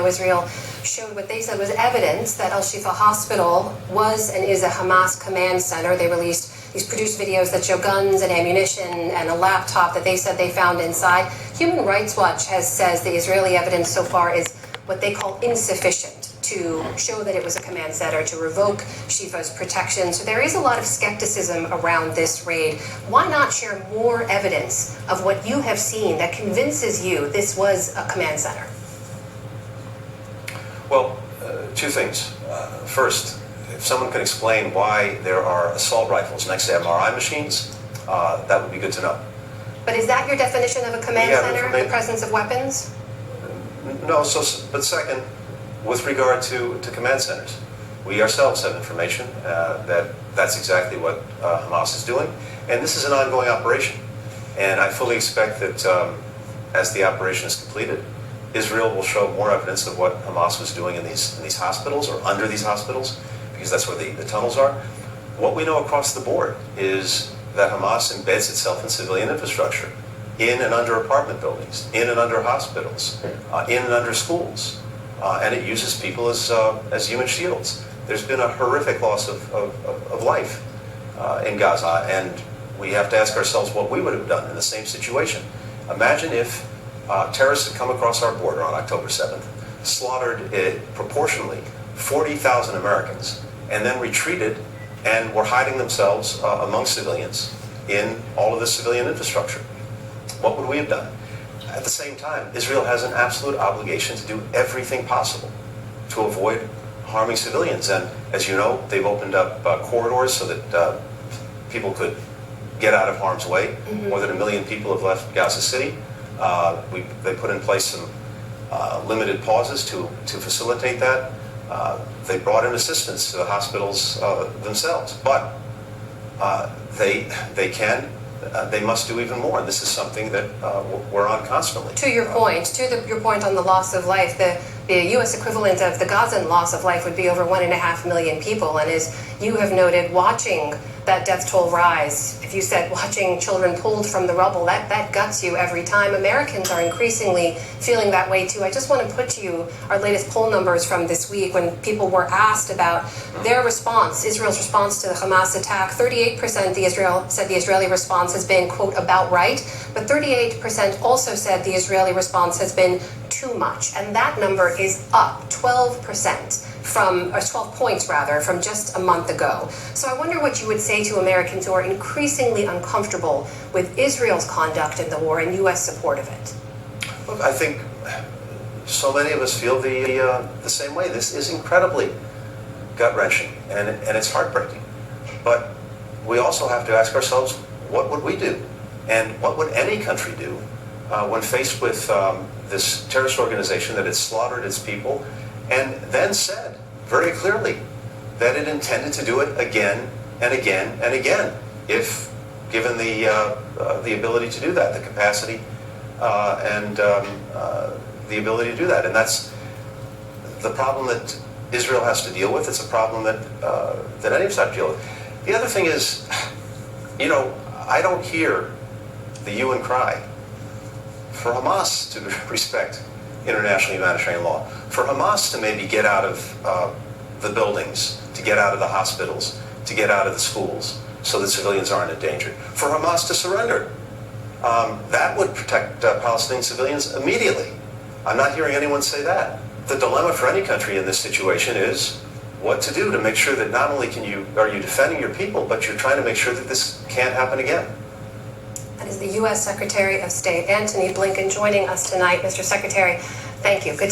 Israel showed what they said was evidence that Al-Shifa Hospital was and is a Hamas command center. They released these produced videos that show guns and ammunition and a laptop that they said they found inside. Human Rights Watch says the Israeli evidence so far is what they call insufficient to show that it was a command center, to revoke Shifa's protection. So there is a lot of skepticism around this raid. Why not share more evidence of what you have seen that convinces you this was a command center? Well, two things. First, if someone can explain why there are assault rifles next to MRI machines, that would be good to know. But is that your definition of a command center, the presence of weapons? No, but second, with regard to command centers, we ourselves have information that that's exactly what Hamas is doing, and this is an ongoing operation. And I fully expect that as the operation is completed, Israel will show more evidence of what Hamas was doing in these hospitals or under these hospitals, because that's where the tunnels are. What we know across the board is that Hamas embeds itself in civilian infrastructure, in and under apartment buildings, in and under hospitals, in and under schools, and it uses people as human shields. There's been a horrific loss of life in Gaza, and we have to ask ourselves what we would have done in the same situation. Imagine if terrorists had come across our border on October 7th, slaughtered proportionally 40,000 Americans, and then retreated and were hiding themselves among civilians in all of the civilian infrastructure. What would we have done? At the same time, Israel has an absolute obligation to do everything possible to avoid harming civilians. And as you know, they've opened up corridors so that people could get out of harm's way. More than 1 million people have left Gaza City. They put in place some limited pauses to facilitate that. They brought in assistance to the hospitals themselves, but they must do even more. And this is something that we're on constantly. To your point, your point on the loss of life, the U.S. equivalent of the Gazan loss of life would be over 1.5 million people. And as you have noted, watching that death toll rise, if you said watching children pulled from the rubble, that guts you every time. Americans are increasingly feeling that way too. I just want to put to you our latest poll numbers from this week when people were asked about their response, Israel's response to the Hamas attack. 38% said the Israeli response has been, quote, about right, but 38% also said the Israeli response has been too much. And that number is up 12%. From 12 points rather, from just a month ago. So I wonder what you would say to Americans who are increasingly uncomfortable with Israel's conduct in the war and U.S. support of it. Look, I think so many of us feel the same way. This is incredibly gut-wrenching, and it's heartbreaking. But we also have to ask ourselves, what would we do? And what would any country do when faced with this terrorist organization that had slaughtered its people and then said very clearly that it intended to do it again and again and again, if given the ability to do that, the capacity and the ability to do that. And that's the problem that Israel has to deal with. It's a problem that any of us have to deal with. The other thing is, you know, I don't hear the hue and cry for Hamas to respect international humanitarian law, for Hamas to maybe get out of the buildings, to get out of the hospitals, to get out of the schools, so that civilians aren't endangered, for Hamas to surrender. That would protect Palestinian civilians immediately. I'm not hearing anyone say that. The dilemma for any country in this situation is what to do to make sure that not only are you defending your people, but you're trying to make sure that this can't happen again. That is the U.S. Secretary of State, Antony Blinken, joining us tonight. Mr. Secretary, thank you. Good to